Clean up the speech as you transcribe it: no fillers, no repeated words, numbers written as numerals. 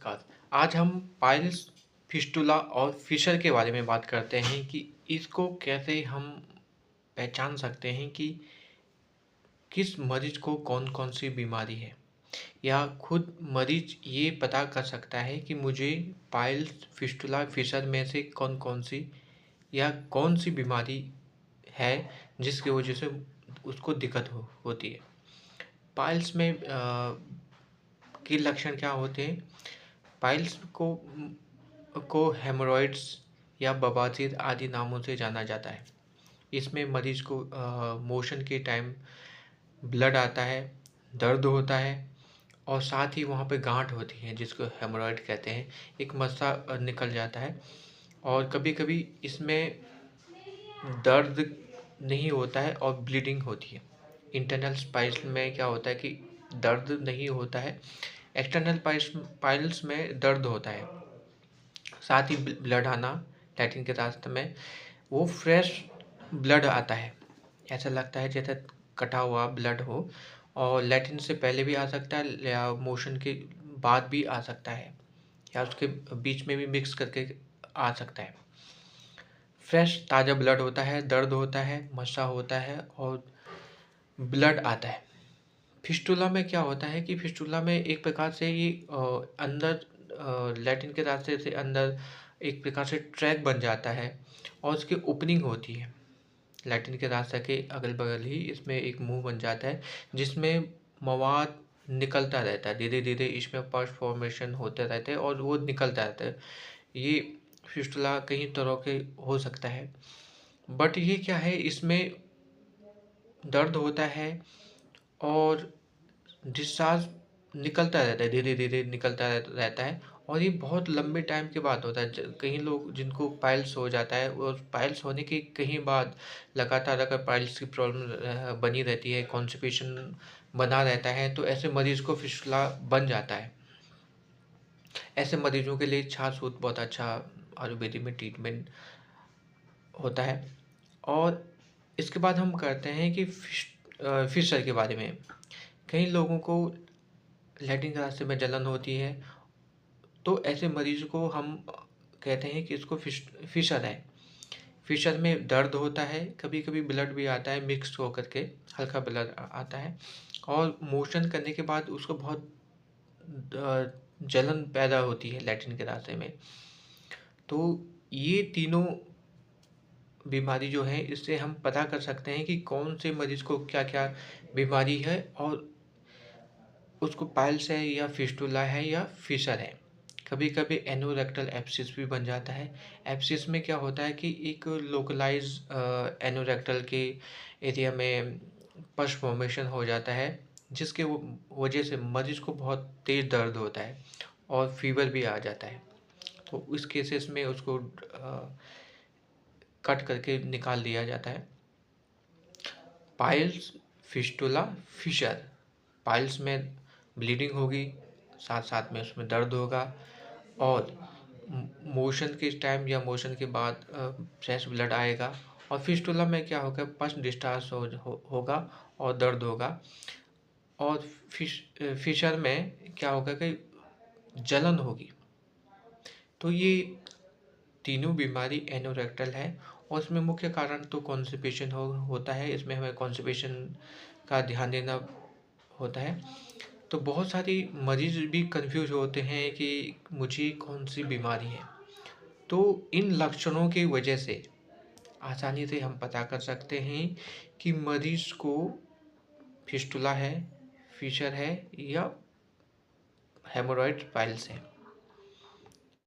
नमस्कार। आज हम पाइल्स, फिस्टुला और फिशर के बारे में बात करते हैं कि इसको कैसे हम पहचान सकते हैं कि किस मरीज को कौन-कौन सी बीमारी है, या खुद मरीज ये पता कर सकता है कि मुझे पाइल्स, फिस्टुला, फिशर में से कौन-कौन सी या कौन सी बीमारी है जिसकी वजह से उसको दिक्कत होती है। पाइल्स में के लक्षण क्या होते हैं? पाइल्स को हेमोरॉइड्स या बवासीर आदि नामों से जाना जाता है। इसमें मरीज को मोशन के टाइम ब्लड आता है, दर्द होता है और साथ ही वहाँ पे गांठ होती है जिसको हेमोरॉइड कहते हैं। एक मस्सा निकल जाता है और कभी-कभी इसमें दर्द नहीं होता है और ब्लीडिंग होती है। इंटरनल पाइल्स में क्या होता है कि दर्द नहीं होता है, एक्सटर्नल पाइल्स में दर्द होता है। साथ ही ब्लड आना लैट्रिन के रास्ते में, वो फ्रेश ब्लड आता है। ऐसा लगता है जैसे कटा हुआ ब्लड हो, और लैट्रिन से पहले भी आ सकता है या मोशन के बाद भी आ सकता है, या उसके बीच में भी मिक्स करके आ सकता है। फ्रेश ताज़ा ब्लड होता है, दर्द होता है, मस्सा होता है और ब्लड आता है। फिस्टुला में क्या होता है कि फिस्टुला में एक प्रकार से ये अंदर लैट्रिन के रास्ते से अंदर एक प्रकार से ट्रैक बन जाता है और उसकी ओपनिंग होती है। लैट्रिन के रास्ते के अगल बगल ही इसमें एक मुंह बन जाता है जिसमें मवाद निकलता रहता है। धीरे धीरे इसमें पस फॉर्मेशन होते रहते हैं और वो निकलता रहता है। ये फिस्टुला कई तरह के हो सकता है, बट ये क्या है, इसमें दर्द होता है और डिस्चार्ज निकलता रहता है, धीरे धीरे निकलता रहता है और ये बहुत लंबे टाइम के बाद होता है। कई लोग जिनको पाइल्स हो जाता है, और पाइल्स होने के कहीं बाद लगातार अगर पाइल्स की प्रॉब्लम बनी रहती है, कॉन्स्टिपेशन बना रहता है, तो ऐसे मरीज को फिस्टुला बन जाता है। ऐसे मरीजों के लिए छाछ-सूत बहुत अच्छा आयुर्वेदिक में ट्रीटमेंट होता है। और इसके बाद हम करते हैं कि फिशर के बारे में। कई लोगों को लैट्रिन के रास्ते में जलन होती है, तो ऐसे मरीज को हम कहते हैं कि इसको फिशर है। फिशर में दर्द होता है, कभी-कभी ब्लड भी आता है, मिक्स होकर के हल्का ब्लड आता है और मोशन करने के बाद उसको बहुत जलन पैदा होती है लैट्रिन के रास्ते में। तो ये तीनों बीमारी जो है, इससे हम पता कर सकते हैं कि कौन से मरीज को क्या-क्या बीमारी है और उसको पाइल्स है या फिस्टुला है या फिशर है। कभी-कभी एनोरेक्टल एब्सिस भी बन जाता है। एब्सिस में क्या होता है कि एक लोकलाइज़ एनोरेक्टल के एरिया में पस फॉर्मेशन हो जाता है, जिसके वजह से मरीज को बहुत तेज़ दर्द होता है और फीवर भी आ जाता है। तो इस केसेस में उसको कट करके निकाल दिया जाता है। Piles, fistula, fissure. पाइल्स में ब्लीडिंग होगी, साथ साथ में उसमें दर्द होगा और मोशन के टाइम या मोशन के बाद फ्रेश ब्लड आएगा। और फिस्टुला में क्या होगा, पस डिस्चार्ज होगा और दर्द होगा। और फिशर में क्या होगा कि जलन होगी। तो ये तीनों बीमारी एनोरेक्टल है और इसमें मुख्य कारण तो कॉन्स्टिपेशन होता है। इसमें हमें कॉन्स्टिपेशन का ध्यान देना होता है। तो बहुत सारी मरीज भी कंफ्यूज होते हैं कि मुझे कौन सी बीमारी है। तो इन लक्षणों की वजह से आसानी से हम पता कर सकते हैं कि मरीज को फिस्टुला है, फिशर है या हेमोरॉइड पाइल्स है।